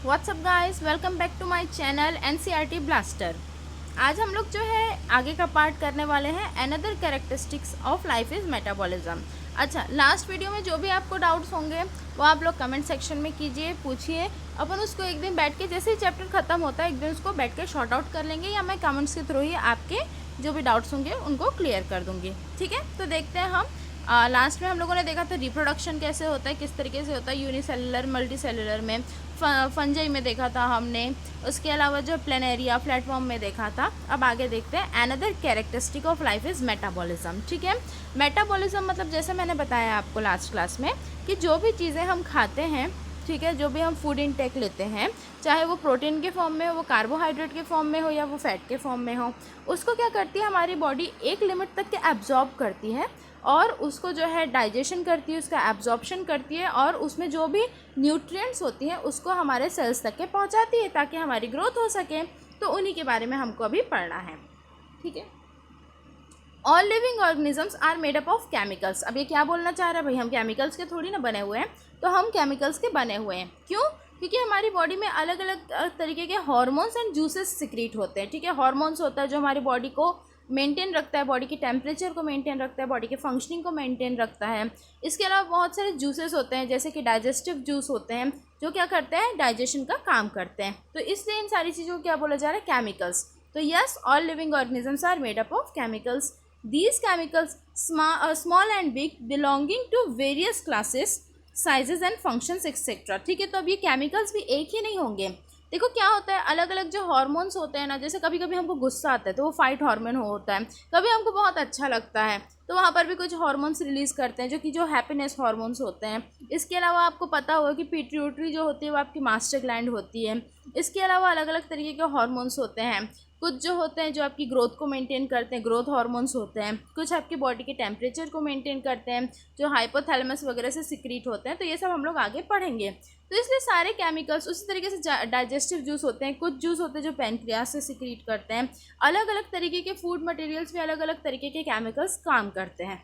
WhatsApp guys, welcome back to my channel NCERT blaster. आज हम लोग जो है आगे का पार्ट करने वाले हैं another characteristics of life is metabolism. अच्छा, लास्ट वीडियो में जो भी आपको डाउट्स होंगे वो आप लोग कमेंट सेक्शन में कीजिए, पूछिए। अपन उसको एक दिन बैठ के, जैसे ही चैप्टर ख़त्म होता है एक दिन उसको बैठ के शॉर्ट आउट कर लेंगे, या मैं कमेंट्स के थ्रू ही आपके जो भी डाउट्स होंगे उनको क्लियर कर दूँगी। ठीक है, तो देखते हैं हम। लास्ट में हम लोगों ने देखा था रिप्रोडक्शन कैसे होता है, किस तरीके से होता है, यूनिसेलुलर मल्टी सेलुलर में, फंजाई में देखा था हमने। उसके अलावा जो प्लेनेरिया प्लेटफॉर्म में देखा था। अब आगे देखते हैं another characteristic of life is metabolism. ठीक है, मेटाबॉलिज्म मतलब जैसे मैंने बताया आपको लास्ट क्लास में कि जो भी चीज़ें हम खाते हैं, ठीक है, जो भी हम फूड इनटेक लेते हैं, चाहे वो प्रोटीन के फॉर्म में हो, वो कार्बोहाइड्रेट के फॉर्म में हो, या वो फैट के फॉर्म में हो, उसको क्या करती है हमारी बॉडी एक लिमिट तक के एब्जॉर्ब करती है और उसको जो है डाइजेशन करती है, उसका एब्जॉर्प्शन करती है, और उसमें जो भी न्यूट्रिएंट्स होती हैं उसको हमारे सेल्स तक के पहुंचाती है ताकि हमारी ग्रोथ हो सके। तो उन्हीं के बारे में हमको अभी पढ़ना है। ठीक है, all living organisms are made up of chemicals. अब ये क्या बोलना चाह रहा है भाई, हम केमिकल्स के थोड़ी ना बने हुए हैं, तो हम केमिकल्स के बने हुए हैं। क्यों? क्योंकि हमारी बॉडी में अलग अलग तरीके के हार्मोन्स एंड जूसेस सिक्रीट होते हैं। ठीक है, हार्मोन्स होता है जो हमारी बॉडी को मेंटेन रखता है, बॉडी की टेम्परेचर को मेंटेन रखता है, बॉडी के फंक्शनिंग को मेंटेन रखता है। इसके अलावा बहुत सारे जूसेस होते हैं, जैसे कि डाइजेस्टिव जूस होते हैं, जो क्या करते हैं, डाइजेशन का काम करते हैं। तो इसलिए इन सारी चीज़ों को क्या बोला जा रहा है, केमिकल्स। तो yes, all living organisms are made up of chemicals. These chemicals, small and big, belonging to various classes, sizes and functions etc. ठीक है, तो अब ये केमिकल्स भी एक ही नहीं होंगे। देखो क्या होता है, अलग अलग जो हार्मोन्स होते हैं ना, जैसे कभी कभी हमको गुस्सा आता है तो वो फाइट हार्मोन होता है, कभी हमको बहुत अच्छा लगता है तो वहाँ पर भी कुछ हार्मोन्स रिलीज़ करते हैं जो हैप्पीनेस हार्मोन्स होते हैं। इसके अलावा आपको पता होगा कि पिट्यूटरी जो होती है वो आपकी मास्टर ग्लैंड होती है। इसके अलावा अलग अलग तरीके के हार्मोन्स होते हैं, कुछ जो होते हैं जो आपकी ग्रोथ को मेंटेन करते हैं, ग्रोथ हार्मोन्स होते हैं, कुछ आपकी बॉडी के टेम्परेचर को मेंटेन करते हैं जो हाइपोथैलेमस वगैरह से सिक्रीट होते हैं। तो ये सब हम लोग आगे पढ़ेंगे। तो इसलिए सारे केमिकल्स उसी तरीके से डाइजेस्टिव जूस होते हैं, कुछ जूस होते हैं जो पैनक्रियास से सिक्रीट करते हैं। अलग अलग तरीके के फूड मटेरियल्स में अलग अलग तरीके के केमिकल्स काम करते हैं।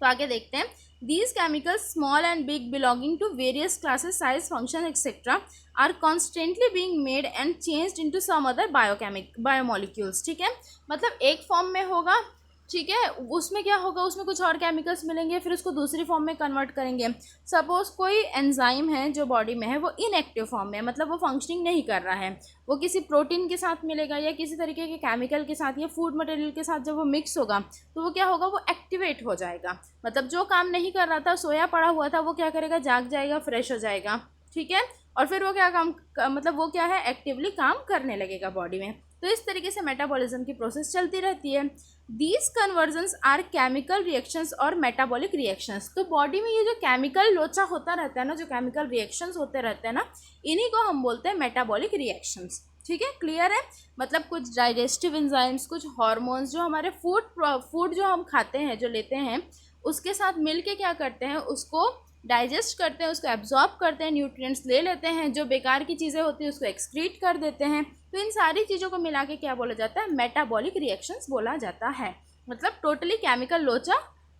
तो आगे देखते हैं, these chemicals small and big belonging to various classes, size, function etc. are constantly being made and changed into some other biomolecules। ठीक है, मतलब एक फॉर्म में होगा, ठीक है, उसमें क्या होगा, उसमें कुछ और केमिकल्स मिलेंगे, फिर उसको दूसरी फॉर्म में कन्वर्ट करेंगे। सपोज कोई एंजाइम है जो बॉडी में है, वो इनएक्टिव फॉर्म में है, मतलब वो फंक्शनिंग नहीं कर रहा है, वो किसी प्रोटीन के साथ मिलेगा या किसी तरीके के केमिकल के साथ या फूड मटेरियल के साथ जब वो मिक्स होगा तो वो क्या होगा, वो एक्टिवेट हो जाएगा। मतलब जो काम नहीं कर रहा था, सोया पड़ा हुआ था, वो क्या करेगा, जाग जाएगा, फ्रेश हो जाएगा। ठीक है, और फिर वो क्या मतलब वो क्या है, एक्टिवली काम करने लगेगा बॉडी में। तो इस तरीके से मेटाबॉलिज्म की प्रोसेस चलती रहती है। These conversions are chemical reactions और मेटाबॉलिक रिएक्शंस। तो बॉडी में ये जो केमिकल लोचा होता रहता है ना, जो केमिकल रिएक्शंस होते रहते हैं ना, इन्हीं को हम बोलते हैं मेटाबॉलिक रिएक्शंस। ठीक है, क्लियर है? मतलब कुछ डाइजेस्टिव एंजाइम्स, कुछ हार्मोन्स जो हमारे फूड जो हम खाते हैं, जो लेते हैं, उसके साथ मिल के क्या करते हैं, उसको डाइजेस्ट करते हैं, उसको एब्जॉर्ब करते हैं, न्यूट्रिएंट्स ले लेते हैं, जो बेकार की चीज़ें होती हैं उसको एक्सक्रीट कर देते हैं। तो इन सारी चीज़ों को मिला के क्या बोला जाता है, मेटाबॉलिक रिएक्शंस बोला जाता है। मतलब टोटली केमिकल लोचा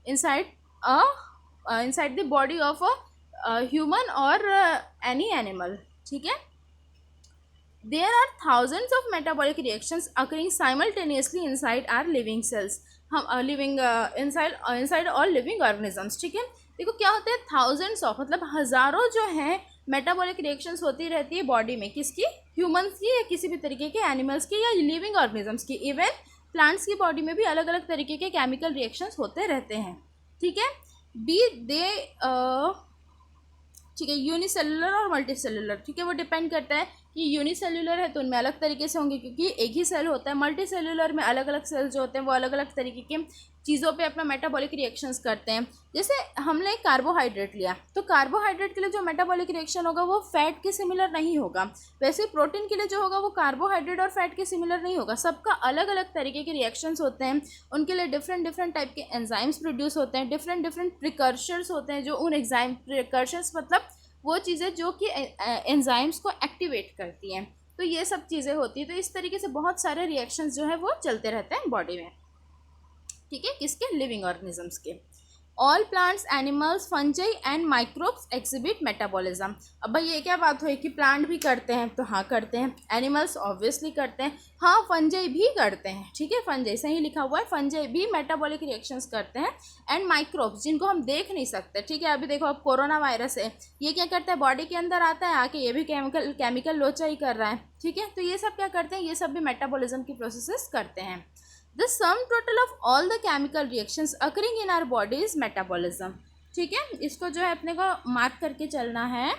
inside the body of a human और एनी एनिमल। ठीक है, there are thousands of metabolic reactions occurring simultaneously inside our living cells। हम living inside all living organisms. ठीक है, देखो क्या होता है, थाउजेंड्स ऑफ मतलब हज़ारों जो हैं मेटाबॉलिक रिएक्शंस होती रहती है बॉडी में, किसकी, ह्यूमंस की या किसी भी तरीके के एनिमल्स की या लिविंग ऑर्गेनिजम्स की। इवन प्लांट्स की बॉडी में भी अलग अलग तरीके के केमिकल रिएक्शंस होते रहते हैं। ठीक है, ठीक है, यूनिसेलुलर और मल्टी सेलुलर। ठीक है, वो डिपेंड करता है कि यूनिसेलुलर है तो उनमें अलग तरीके से होंगे क्योंकि एक ही सेल होता है। मल्टी सेलुलर में अलग अलग सेल्स जो होते हैं वो अलग अलग तरीके के चीज़ों पे अपना मेटाबॉलिक रिएक्शंस करते हैं। जैसे हमने कार्बोहाइड्रेट लिया तो कार्बोहाइड्रेट के लिए जो मेटाबॉलिक रिएक्शन होगा वो फैट के सिमिलर नहीं होगा, वैसे प्रोटीन के लिए जो होगा वो कार्बोहाइड्रेट और फैट के सिमिलर नहीं होगा। सबका अलग अलग तरीके के रिएक्शंस होते हैं, उनके लिए डिफरेंट डिफरेंट टाइप के एंजाइम्स प्रोड्यूस होते हैं, डिफरेंट डिफरेंट प्रिकर्सर्स होते हैं, जो उन एंजाइम प्रिकर्सर्स मतलब वो चीज़ें जो कि एंजाइम्स को एक्टिवेट करती हैं। तो ये सब चीज़ें होती हैं। तो इस तरीके से बहुत सारे रिएक्शंस जो है वो चलते रहते हैं बॉडी में। ठीक है, किसके, लिविंग ऑर्गेनिजम्स के। All plants, animals, fungi and microbes exhibit metabolism. अब भाई ये क्या बात हुई कि प्लांट भी करते हैं, तो हाँ करते हैं, एनिमल्स ऑब्वियसली करते हैं, हाँ फंजाई भी करते हैं, ठीक है, फंजाई सही लिखा हुआ है, फंजाई भी मेटाबॉलिक रिएक्शंस करते हैं, एंड माइक्रोब्स जिनको हम देख नहीं सकते, ठीक है। अभी देखो अब कोरोना वायरस है, ये क्या करता है, बॉडी के अंदर आता है, आके ये भी केमिकल लोचा ही कर रहा है, ठीक है। तो ये सब क्या करते हैं, ये सब भी मेटाबॉलिज्म की प्रोसेसेस करते हैं। The sum total of all the chemical reactions occurring in our body is metabolism, ठीक है। इसको जो है अपने को मार्क करके चलना है,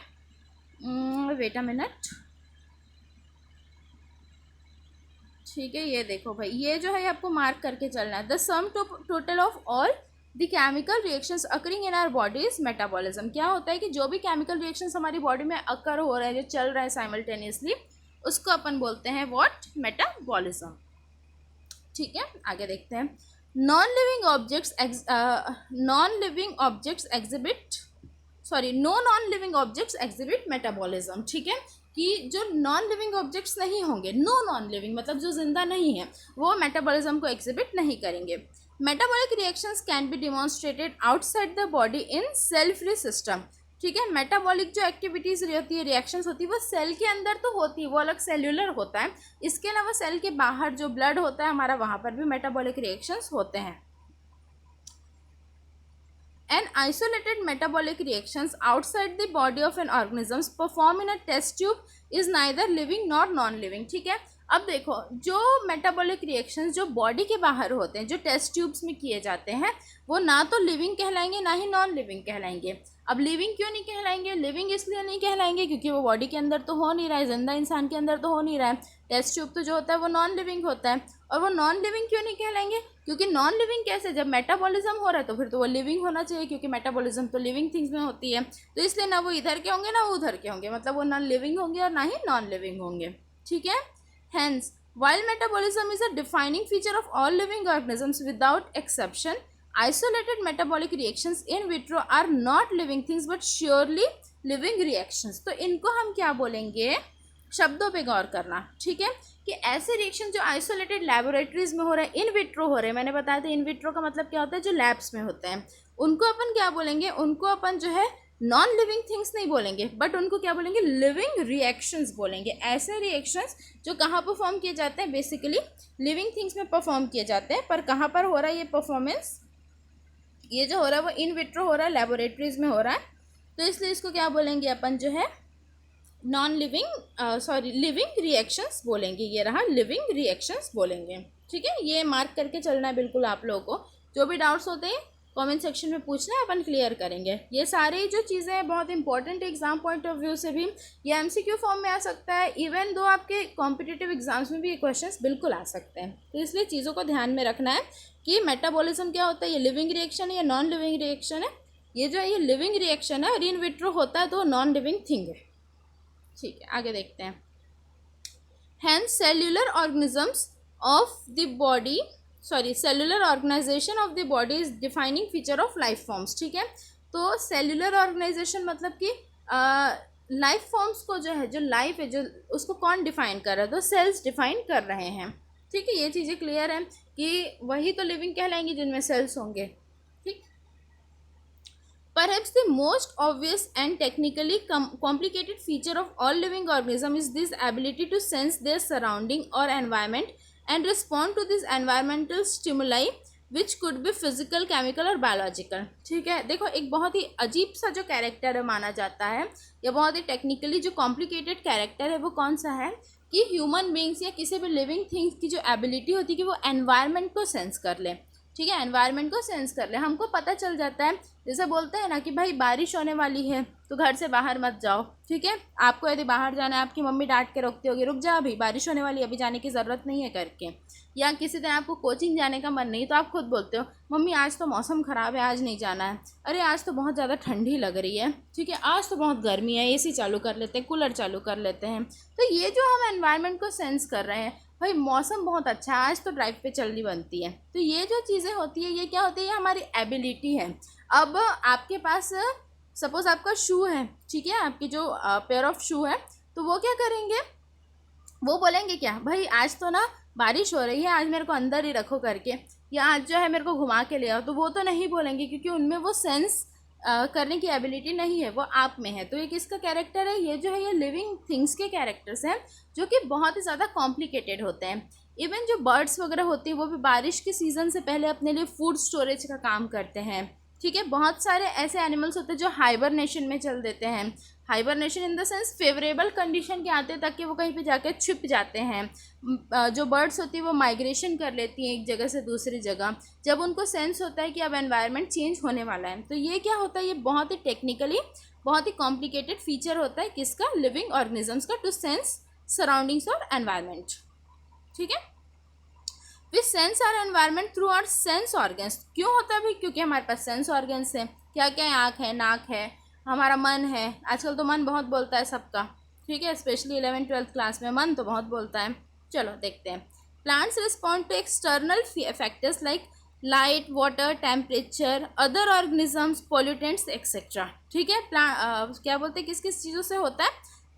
वेट अ मिनट, ठीक है। ये देखो भाई, ये जो है आपको मार्क करके चलना है, the sum total of all the chemical reactions occurring in our body is metabolism. क्या होता है कि जो भी केमिकल रिएक्शंस हमारी बॉडी में अकर हो रहे हैं, जो चल रहा है साइमल्टेनियसली, उसको अपन बोलते हैं व्हाट, मेटाबॉलिज्म, ठीक है। आगे देखते हैं, no non living objects exhibit metabolism, ठीक है। कि जो नॉन लिविंग ऑब्जेक्ट्स नहीं होंगे, नो नॉन लिविंग मतलब जो जिंदा नहीं है, वो मेटाबॉलिज्म को एग्जिबिट नहीं करेंगे। Metabolic reactions can be demonstrated outside the body in cell free system, ठीक है। मेटाबॉलिक जो एक्टिविटीज़ रहती है, रिएक्शंस होती है, वो सेल के अंदर तो होती है, वो अलग सेल्यूलर होता है। इसके अलावा सेल के बाहर जो ब्लड होता है हमारा, वहाँ पर भी मेटाबॉलिक रिएक्शंस होते हैं। An isolated metabolic reactions outside the body of an organism perform in a test tube is neither living nor non-living, ठीक है। अब देखो, जो मेटाबॉलिक रिएक्शंस जो बॉडी के बाहर होते हैं, जो टेस्ट ट्यूब्स में किए जाते हैं, वो ना तो लिविंग कहलाएंगे ना ही नॉन लिविंग कहलाएंगे। अब लिविंग क्यों नहीं कहलाएंगे, लिविंग इसलिए नहीं कहलाएंगे क्योंकि वो बॉडी के अंदर तो हो नहीं रहा है, जिंदा इंसान के अंदर तो हो नहीं रहा है। टेस्ट ट्यूब तो जो होता है वो नॉन लिविंग होता है। और वो नॉन लिविंग क्यों नहीं कहलाएंगे, क्योंकि नॉन लिविंग कैसे, जब मेटाबॉलिज्म हो रहा है तो फिर तो वो लिविंग होना चाहिए, क्योंकि मेटाबॉलिज्म तो लिविंग थिंग्स में होती है। तो इसलिए ना वो इधर के होंगे ना वो उधर के होंगे, मतलब वो नॉन लिविंग होंगे और ना ही नॉन लिविंग होंगे, ठीक है। Hence while metabolism is a defining feature of all living organisms without exception, isolated metabolic reactions in vitro are not living things but surely living reactions। तो इनको हम क्या बोलेंगे, शब्दों पे गौर करना, ठीक है। कि ऐसे रिएक्शन जो आइसोलेटेड लैबोरेटरीज में हो रहे हैं, इन विट्रो हो रहे हैं, मैंने बताया था इन विट्रो का मतलब क्या होता है, जो लैब्स में होते हैं, उनको अपन क्या बोलेंगे, उनको अपन जो है नॉन लिविंग थिंग्स नहीं बोलेंगे, बट उनको क्या बोलेंगे, लिविंग रिएक्शंस बोलेंगे। ऐसे रिएक्शंस जो कहाँ परफॉर्म किए जाते हैं, बेसिकली लिविंग थिंग्स में परफॉर्म किए जाते हैं, पर कहाँ पर हो रहा है ये परफॉर्मेंस, ये जो हो रहा है वो इन विट्रो हो रहा है, लैबोरेटरीज में हो रहा है। तो इसलिए इसको क्या बोलेंगे अपन, जो है नॉन लिविंग लिविंग रिएक्शंस बोलेंगे। ये रहा लिविंग रिएक्शंस बोलेंगे, ठीक है। ये मार्क करके चलना है बिल्कुल आप लोगों को। जो भी डाउट्स होते हैं कमेंट सेक्शन में पूछना है, अपन क्लियर करेंगे। ये सारी जो चीज़ें हैं बहुत important, exam point of view से भी ये एमसीक्यू फॉर्म में आ सकता है, इवन दो आपके कॉम्पिटिटिव एग्जाम्स में भी ये क्वेश्चंस बिल्कुल आ सकते हैं। तो इसलिए चीज़ों को ध्यान में रखना है कि मेटाबॉलिज्म क्या होता है, ये लिविंग रिएक्शन है या नॉन लिविंग रिएक्शन है। ये जो है ये लिविंग रिएक्शन है और इन विट्रो होता है तो नॉन लिविंग थिंग है, ठीक है। आगे देखते हैं, hence cellular organisms of the body cellular organisation of the body is defining feature of life forms, ठीक है। तो सेलुलर ऑर्गेनाइजेशन मतलब कि लाइफ फॉर्म्स को जो है, जो लाइफ है, जो उसको कौन डिफाइन कर रहा है, तो सेल्स डिफाइन कर रहे हैं, ठीक है। ये चीज़ें क्लियर हैं कि वही तो लिविंग कहलाएंगी जिनमें सेल्स होंगे, ठीक। Perhaps the most obvious and technically complicated feature of all living organism is this ability to sense their surrounding or environment and respond to these environmental stimuli which could be physical, chemical और biological, ठीक है। देखो एक बहुत ही अजीब सा जो character है माना जाता है, या बहुत ही टेक्निकली जो कॉम्प्लिकेटेड कैरेक्टर है, वो कौन सा है कि ह्यूमन बींग्स या किसी भी लिविंग थिंग्स की जो एबिलिटी होती है कि वो एनवायरनमेंट को सेंस कर ले, ठीक है। एनवायरनमेंट को सेंस कर ले, हमको पता चल जाता है, जैसे बोलते हैं ना कि भाई बारिश होने वाली है तो घर से बाहर मत जाओ, ठीक है। आपको यदि बाहर जाना है, आपकी मम्मी डांट के रोकती होगी, रुक जा अभी बारिश होने वाली है, अभी जाने की ज़रूरत नहीं है करके। या किसी दिन आपको कोचिंग जाने का मन नहीं तो आप खुद बोलते हो, मम्मी आज तो मौसम ख़राब है, आज नहीं जाना है, अरे आज तो बहुत ज़्यादा ठंडी लग रही है, ठीक है, आज तो बहुत गर्मी है, एसी चालू कर लेते हैं, कूलर चालू कर लेते हैं। तो ये जो हम एनवायरनमेंट को सेंस कर रहे हैं, भाई मौसम बहुत अच्छा है, आज तो ड्राइव पे चलनी बनती है, तो ये जो चीज़ें होती है ये क्या होती है, ये हमारी एबिलिटी है। अब आपके पास सपोज़ आपका शू है, ठीक है, आपकी जो पेयर ऑफ शू है, तो वो क्या करेंगे, वो बोलेंगे क्या, भाई आज तो ना बारिश हो रही है, आज मेरे को अंदर ही रखो करके, या आज जो है मेरे को घुमा के ले आओ, तो वो तो नहीं बोलेंगे क्योंकि उनमें वो सेंस करने की एबिलिटी नहीं है, वो आप में है। तो ये किसका कैरेक्टर है, ये जो है ये लिविंग थिंग्स के कैरेक्टर्स हैं जो कि बहुत ही ज़्यादा कॉम्प्लिकेटेड होते हैं। इवन जो बर्ड्स वगैरह होती हैं वो भी बारिश के सीज़न से पहले अपने लिए फूड स्टोरेज का काम करते हैं, ठीक है। बहुत सारे ऐसे एनिमल्स होते हैं जो हाइबरनेशन में चल देते हैं। Hibernation in the sense favourable condition के आते तक कि वो कहीं पे जाकर छिप जाते हैं। जो बर्ड्स होती है वो माइग्रेशन कर लेती हैं एक जगह से दूसरी जगह, जब उनको सेंस होता है कि अब एनवायरनमेंट चेंज होने वाला है। तो ये क्या होता है, ये बहुत ही टेक्निकली बहुत ही कॉम्प्लिकेटेड फीचर होता है किसका, लिविंग ऑर्गेनिजम्स का, टू सेंस सराउंडिंग्स और एनवायरनमेंट, ठीक है। We sense our environment through our sense organs. क्यों होता है भाई, क्योंकि हमारे पास सेंस ऑर्गन्स है। क्या क्या है, आँख है, नाक है, हमारा मन है। आजकल तो मन बहुत बोलता है सबका, ठीक है, स्पेशली 11th-12th क्लास में मन तो बहुत बोलता है। चलो देखते हैं। Plants respond to external factors like light, water, temperature, other organisms, pollutants etcetera, ठीक है। क्या बोलते हैं, किस किस चीज़ों से होता है,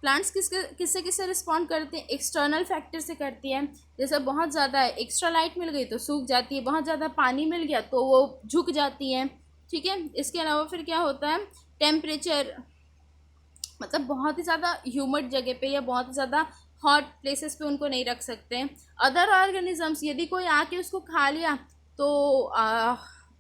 प्लांट्स किससे किससे रिस्पॉन्ड करते हैं, एक्सटर्नल फैक्टर से करती है। जैसे बहुत ज़्यादा एक्स्ट्रा लाइट मिल गई तो सूख जाती है, बहुत ज़्यादा पानी मिल गया तो वो झुक जाती है, ठीक है। इसके अलावा फिर क्या होता है, टेम्परेचर, मतलब बहुत ही ज़्यादा ह्यूमिड जगह पे या बहुत ही ज़्यादा हॉट प्लेसेस पे उनको नहीं रख सकते। अदर ऑर्गेनिजम्स, यदि कोई आके उसको खा लिया तो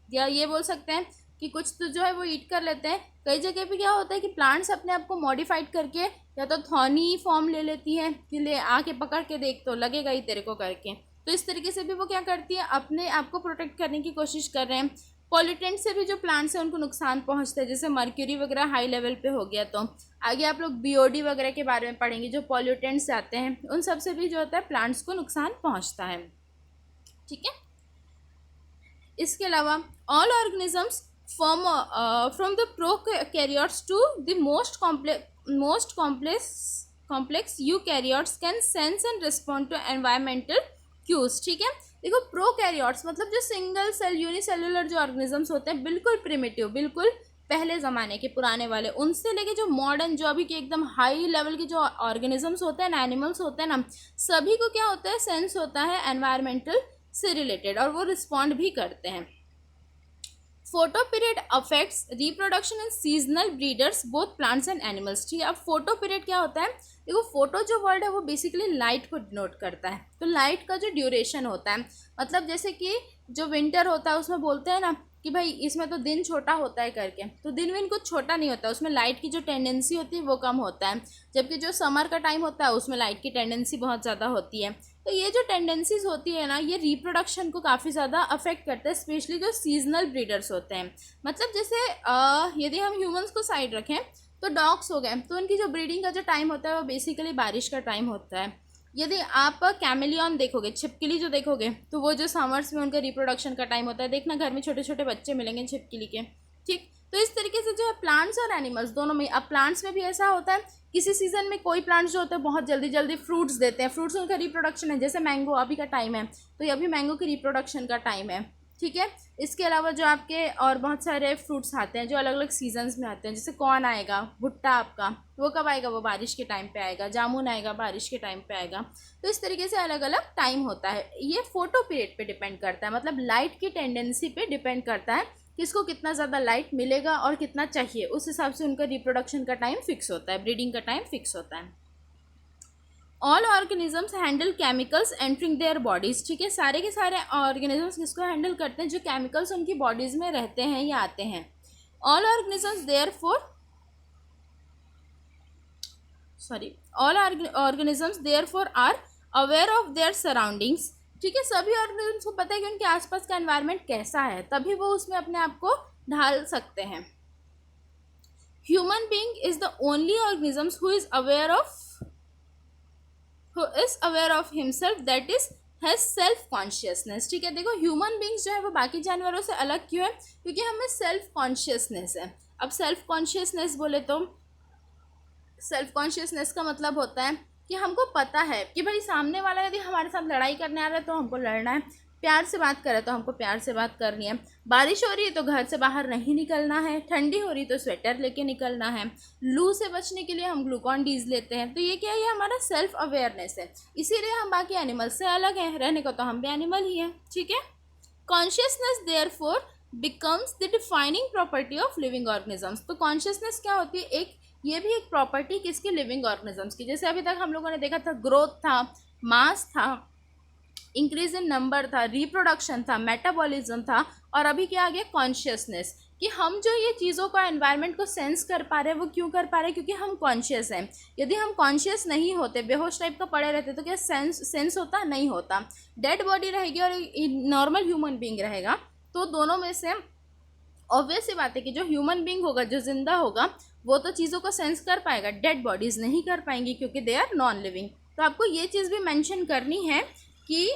या ये बोल सकते हैं कि कुछ तो जो है वो ईट कर लेते हैं। कई जगह पे क्या होता है कि प्लांट्स अपने आप को मॉडिफाइड करके या तो थॉनी फॉर्म ले लेती हैं कि ले आके पकड़ के देख तो लगेगा ही तेरे को करके। तो इस तरीके से भी वो क्या करती है, अपने आप को प्रोटेक्ट करने की कोशिश कर रहे हैं। पॉल्यूटेंट से भी जो प्लांट्स हैं उनको नुकसान पहुंचता है, जैसे मर्क्यूरी वगैरह हाई लेवल पे हो गया तो आगे आप लोग बीओडी वगैरह के बारे में पढ़ेंगे। जो पॉल्यूटेंट्स आते हैं उन सब से भी जो होता है प्लांट्स को नुकसान पहुँचता है, ठीक है। इसके अलावा all organisms from the prokaryotes to the most complex eukaryotes can sense and respond to environmental cues, ठीक है। देखो प्रोकैरियोट्स मतलब जो सिंगल सेल यूनिसेलुलर जो ऑर्गेनिजम्स होते हैं, बिल्कुल प्रिमिटिव, बिल्कुल पहले ज़माने के पुराने वाले, उनसे लेके जो मॉडर्न जो अभी के एकदम हाई लेवल के जो ऑर्गेनिजम्स होते हैं ना, एनिमल्स होते हैं ना, सभी को क्या होता है, सेंस होता है एनवायरमेंटल से रिलेटेड और वो रिस्पॉन्ड भी करते हैं। Photo period affects reproduction and seasonal breeders both plants and animals, ठीक है। अब फोटो पीरियड क्या होता है, देखो फोटो जो वर्ड है वो बेसिकली लाइट को डिनोट करता है। तो लाइट का जो ड्यूरेशन होता है, मतलब जैसे कि जो विंटर होता है उसमें बोलते हैं ना कि भाई इसमें तो दिन छोटा होता है करके, तो दिन विन कुछ छोटा नहीं होता, उसमें लाइट की जो टेंडेंसी होती है वो कम होता है। जबकि जो समर का टाइम होता है उसमें लाइट की टेंडेंसी बहुत ज़्यादा होती है। तो ये जो टेंडेंसीज होती है ना, ये रिप्रोडक्शन को काफ़ी ज़्यादा अफेक्ट करते हैं, स्पेशली जो सीजनल ब्रीडर्स होते हैं। मतलब जैसे यदि हम ह्यूमंस को साइड रखें तो डॉग्स हो गए, तो उनकी जो ब्रीडिंग का जो टाइम होता है वो बेसिकली बारिश का टाइम होता है। यदि आप कैमेलियन देखोगे, छिपकली जो देखोगे, तो वो जो समर्स में उनका रिप्रोडक्शन का टाइम होता है। देखना घर में छोटे छोटे बच्चे मिलेंगे छिपकली के, ठीक। तो इस तरीके से जो है प्लांट्स और एनिमल्स दोनों में, अब प्लांट्स में भी ऐसा होता है, किसी सीजन में कोई प्लांट्स जो होते हैं बहुत जल्दी जल्दी फ्रूट्स देते हैं, फ्रूट्स उनका रिप्रोडक्शन है। जैसे मैंगो अभी का टाइम है तो ये अभी मैंगो की रिप्रोडक्शन का टाइम है, ठीक है। इसके अलावा जो आपके और बहुत सारे फ्रूट्स आते हैं जो अलग अलग सीजन्स में आते हैं, जैसे कौन आएगा, भुट्टा आपका, वो कब आएगा, वो बारिश के टाइम पे आएगा। जामुन आएगा, बारिश के टाइम पे आएगा। तो इस तरीके से अलग अलग टाइम होता है। ये फोटो पीरियड पे डिपेंड करता है, मतलब लाइट की टेंडेंसी पे डिपेंड करता है किसको कितना ज़्यादा लाइट मिलेगा और कितना चाहिए, उस हिसाब से उनका रिप्रोडक्शन का टाइम फिक्स होता है, ब्रीडिंग का टाइम फिक्स होता है। All organisms handle chemicals entering their bodies, ठीक है। सारे के सारे ऑर्गेनिजम्स किसको हैंडल करते हैं, जो केमिकल्स उनकी बॉडीज़ में रहते हैं या आते हैं। All organisms therefore are aware of their surroundings, ठीक है। सभी ऑर्गेनिजम्स को पता है कि उनके आसपास का एनवायरनमेंट कैसा है, तभी वो उसमें अपने आप को ढाल सकते हैं। Human being is the only organisms who is aware of himself, that is has self consciousness, ठीक है। देखो ह्यूमन बींग्स जो है वो बाकी जानवरों से अलग क्यों है, क्योंकि हमें सेल्फ कॉन्शियसनेस है। अब सेल्फ कॉन्शियसनेस बोले तो सेल्फ कॉन्शियसनेस का मतलब होता है कि हमको पता है कि भाई सामने वाला यदि हमारे साथ लड़ाई करने आ रहा है तो हमको लड़ना है, प्यार से बात करें तो हमको प्यार से बात करनी है, बारिश हो रही है तो घर से बाहर नहीं निकलना है, ठंडी हो रही तो स्वेटर लेके निकलना है, लू से बचने के लिए हम ग्लूकॉन डीज लेते हैं। तो ये क्या है, ये हमारा सेल्फ अवेयरनेस है, इसीलिए हम बाकी एनिमल से अलग हैं, रहने को तो हम भी एनिमल ही हैं, ठीक है। Consciousness therefore becomes the defining property of living organisms. तो कॉन्शियसनेस क्या होती है, एक ये भी एक प्रॉपर्टी किसकी, लिविंग ऑर्गेनिजम्स की। जैसे अभी तक हम लोगों ने देखा था ग्रोथ था, मास था, इंक्रीज इन नंबर था, रिप्रोडक्शन था, मेटाबॉलिज्म था, और अभी क्या आ गया, कॉन्शियसनेस, कि हम जो ये चीज़ों का एनवायरनमेंट को सेंस कर पा रहे हैं वो क्यों कर पा रहे हैं, क्योंकि हम कॉन्शियस हैं। यदि हम कॉन्शियस नहीं होते, बेहोश टाइप का पड़े रहते, तो क्या सेंस होता, नहीं होता। डेड बॉडी रहेगी और नॉर्मल ह्यूमन बींग रहेगा, तो दोनों में से ऑब्वियस सी बात है कि जो ह्यूमन बींग होगा, जो जिंदा होगा, वो तो चीज़ों को सेंस कर पाएगा, डेड बॉडीज़ नहीं कर पाएंगी क्योंकि दे आर नॉन लिविंग। तो आपको ये चीज़ भी मेंशन करनी है कि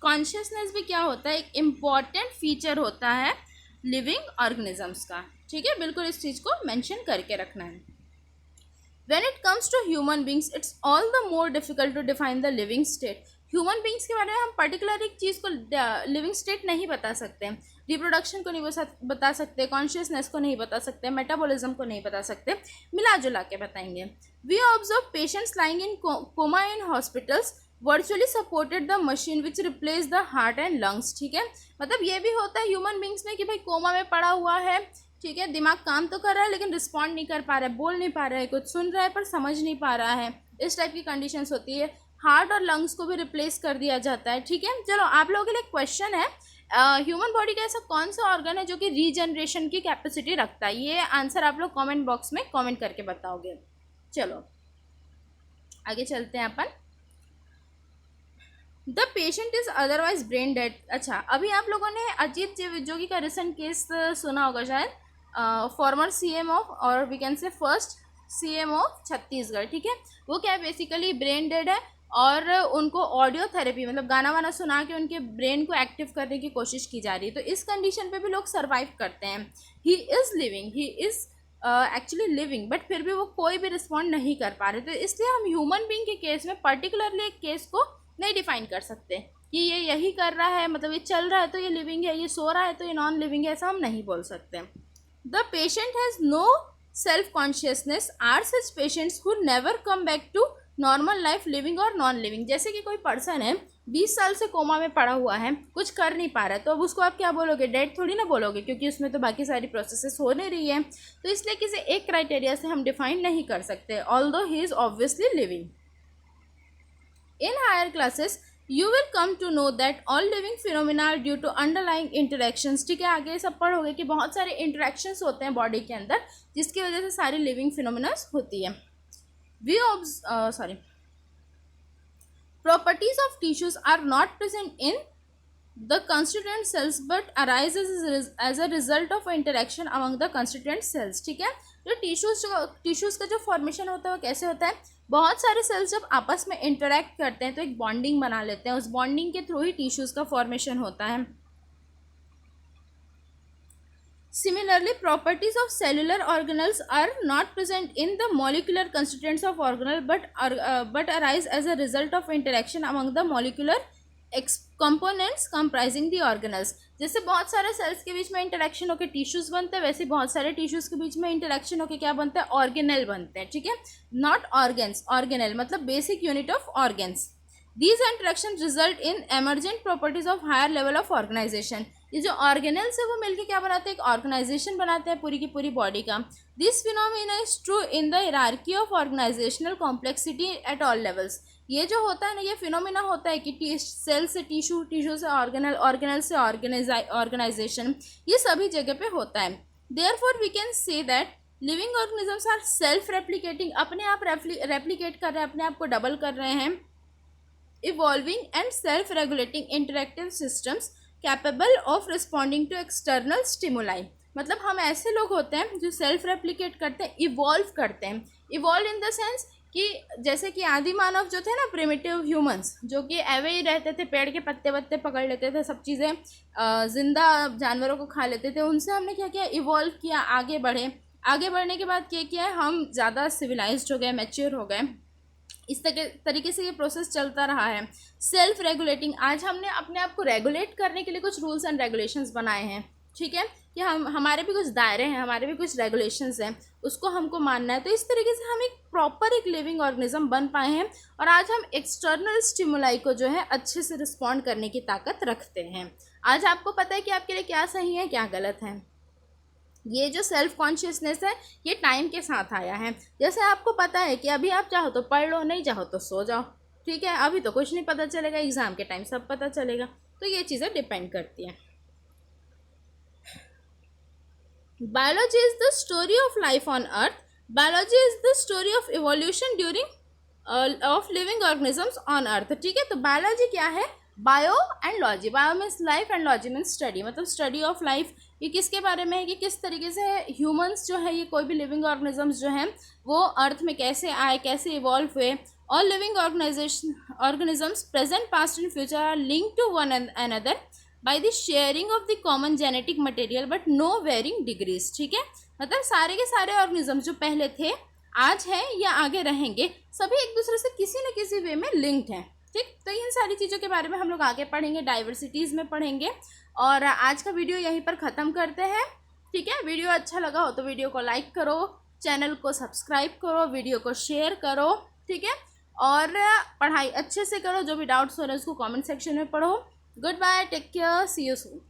कॉन्शियसनेस भी क्या होता है, एक इम्पॉर्टेंट फीचर होता है लिविंग ऑर्गेनिजम्स का, ठीक है। बिल्कुल इस चीज़ को मेंशन करके रखना है। When it comes to human beings, it's all the more difficult to define the living state. Human beings के बारे में हम पर्टिकुलर एक चीज़ को लिविंग स्टेट नहीं बता सकते, रिप्रोडक्शन को नहीं बता सकते, कॉन्शियसनेस को नहीं बता सकते, मेटाबॉलिज्म को नहीं बता सकते, मिला जुला के बताएंगे। We observe patients lying in coma in hospitals virtually supported the machine which replace the heart and lungs, ठीक है। मतलब ये भी होता है ह्यूमन बींग्स में कि भाई कोमा में पड़ा हुआ है, ठीक है, दिमाग काम तो कर रहा है लेकिन रिस्पॉन्ड नहीं कर पा रहा है, बोल नहीं पा रहा है, कुछ सुन रहा है पर समझ नहीं पा रहा है, इस टाइप की कंडीशंस होती है। हार्ट और लंग्स को भी रिप्लेस कर दिया जाता है, ठीक है। चलो आप लोगों के लिए क्वेश्चन है, ह्यूमन बॉडी का ऐसा कौन सा ऑर्गन है जो कि रीजनरेशन की कैपेसिटी रखता है, ये आंसर आप लोग कमेंट बॉक्स में कमेंट करके बताओगे। चलो आगे चलते हैं अपन। The patient is otherwise brain dead. अच्छा, अभी आप लोगों ने अजीत जोगी का रिसेंट केस सुना होगा शायद, फॉर्मर सीएम ऑफ, और we can say first CM of Chhattisgarh, ठीक है। वो क्या है, बेसिकली ब्रेन डेड है और उनको ऑडियो थेरेपी मतलब गाना वाना सुना के उनके ब्रेन को एक्टिव करने की कोशिश की जा रही है। तो इस कंडीशन पे भी लोग सर्वाइव करते हैं। He is living, he is actually living, but फिर भी वो कोई भी रिस्पॉन्ड नहीं कर पा रहे। तो इसलिए हम ह्यूमन बींग के केस में पर्टिकुलरली एक केस को नहीं डिफाइन कर सकते कि ये यही कर रहा है, मतलब ये चल रहा है तो ये लिविंग है, ये सो रहा है तो ये नॉन लिविंग है, ऐसा हम नहीं बोल सकते। The patient has no self consciousness are such patients who never come back to normal life living or non living. जैसे कि कोई पर्सन है 20 साल से कोमा में पड़ा हुआ है, कुछ कर नहीं पा रहा है, तो अब उसको आप क्या बोलोगे, डेड थोड़ी ना बोलोगे, क्योंकि उसमें तो बाकी सारी प्रोसेसेस हो नहीं रही है। तो इसलिए किसी एक क्राइटेरिया से हम डिफाइन नहीं कर सकते, although he is obviously living. In higher classes, you will come to know that all living phenomena are due to underlying interactions, ठीक है। आगे सब पढ़ोगे कि बहुत सारे इंटरेक्शंस होते हैं बॉडी के अंदर जिसकी वजह से सारी लिविंग फिनोमिना होती है। Properties of tissues are not present in the constituent cells but arise as a result of interaction among the constituent cells, ठीक है। जो टिश्यूज़ का जो फॉर्मेशन होता है वो कैसे होता है, बहुत सारे सेल्स जब आपस में इंटरेक्ट करते हैं तो एक बॉन्डिंग बना लेते हैं, उस बॉन्डिंग के थ्रू ही टिश्यूज़ का फॉर्मेशन होता है। Similarly, properties of cellular organelles are not present in the molecular constituents of organelle but arise as a result of interaction among the molecular components comprising the organelles. जैसे बहुत सारे sales के बीच में interaction होकर tissues बनते हैं, वैसे बहुत सारे टिश्यूज़ के बीच में इंटरेक्शन होकर क्या बनता है, ऑर्गेनल बनते हैं, ठीक है। नॉट ऑर्गेन्स, ऑर्गेनल मतलब basic unit of organs. These interaction result in emergent properties of higher level of organisation. ये जो ऑर्गेनल्स है वो मिलकर क्या बनाते हैं, एक ऑर्गेनाइजेशन बनाते हैं पूरी की पूरी बॉडी का। This phenomena is true in the hierarchy of organisational complexity at all levels. ये जो होता है ना, ये फिनोमिना होता है कि सेल से टिश्यू, टिश्यू से ऑर्गेनल, ऑर्गेनल से ऑर्गेनाइजेशन, ये सभी जगह पे होता है। Therefore we can say that living organisms are self replicating, अपने आप रेप्लिकेट कर रहे हैं, अपने आप को डबल कर रहे हैं। Evolving and self regulating interactive systems capable of responding to external stimuli. मतलब हम ऐसे लोग होते हैं जो सेल्फ रेप्लिकेट करते हैं, इवॉल्व करते हैं। इवॉल्व इन द सेंस कि जैसे कि आदि मानव जो थे ना, प्रिमिटिव ह्यूमंस, जो कि ऐवे ही रहते थे, पेड़ के पत्ते वत्ते पकड़ लेते थे, सब चीज़ें जिंदा जानवरों को खा लेते थे, उनसे हमने क्या किया, इवॉल्व किया, आगे बढ़े। आगे बढ़ने के बाद क्या किया है, हम ज़्यादा सिविलाइज्ड हो गए, मैच्योर हो गए। इस तरीके से ये प्रोसेस चलता रहा है। सेल्फ रेगुलेटिंग, आज हमने अपने आप को रेगुलेट करने के लिए कुछ रूल्स एंड रेगुलेशंस बनाए हैं, ठीक है, कि हमारे भी कुछ दायरे हैं, हमारे भी कुछ रेगुलेशंस हैं, उसको हमको मानना है। तो इस तरीके से हम एक लिविंग ऑर्गेनिज्म बन पाए हैं और आज हम एक्सटर्नल स्टिमुलाई को जो है अच्छे से रिस्पॉन्ड करने की ताकत रखते हैं। आज आपको पता है कि आपके लिए क्या सही है क्या गलत है। ये जो सेल्फ कॉन्शियसनेस है ये टाइम के साथ आया है। जैसे आपको पता है कि अभी आप चाहो तो पढ़ लो, नहीं चाहो तो सो जाओ, ठीक है, अभी तो कुछ नहीं पता चलेगा, एग्ज़ाम के टाइम सब पता चलेगा। तो ये चीज़ें डिपेंड करती हैं। Biology is the story of life on earth. Biology is the story of evolution during of living organisms on earth, ठीक है। तो बायोलॉजी क्या है? Bio and logy, bio means life and logy means study, मतलब study of life. ये किसके बारे में है कि किस तरीके से ह्यूमंस जो है, ये कोई भी लिविंग ऑर्गेनिजम्स जो हैं वो अर्थ में कैसे आए, कैसे इवॉल्व हुए। All living organisms present, past and future are linked to one another by the sharing of the common genetic material but no varying degrees, ठीक है। मतलब सारे के सारे ऑर्गेनिजम्स जो पहले थे, आज हैं या आगे रहेंगे, सभी एक दूसरे से किसी न किसी वे में लिंक्ड हैं, ठीक। तो इन सारी चीज़ों के बारे में हम लोग आगे पढ़ेंगे, डाइवर्सिटीज़ में पढ़ेंगे। और आज का वीडियो यहीं पर ख़त्म करते हैं, ठीक है। वीडियो अच्छा लगा हो तो वीडियो को लाइक करो, चैनल को सब्सक्राइब करो, वीडियो को शेयर करो, ठीक है। और पढ़ाई अच्छे से करो, जो भी डाउट्स हो रहे हैं उसको कमेंट सेक्शन में पढ़ो। Good bye, take care, see you soon.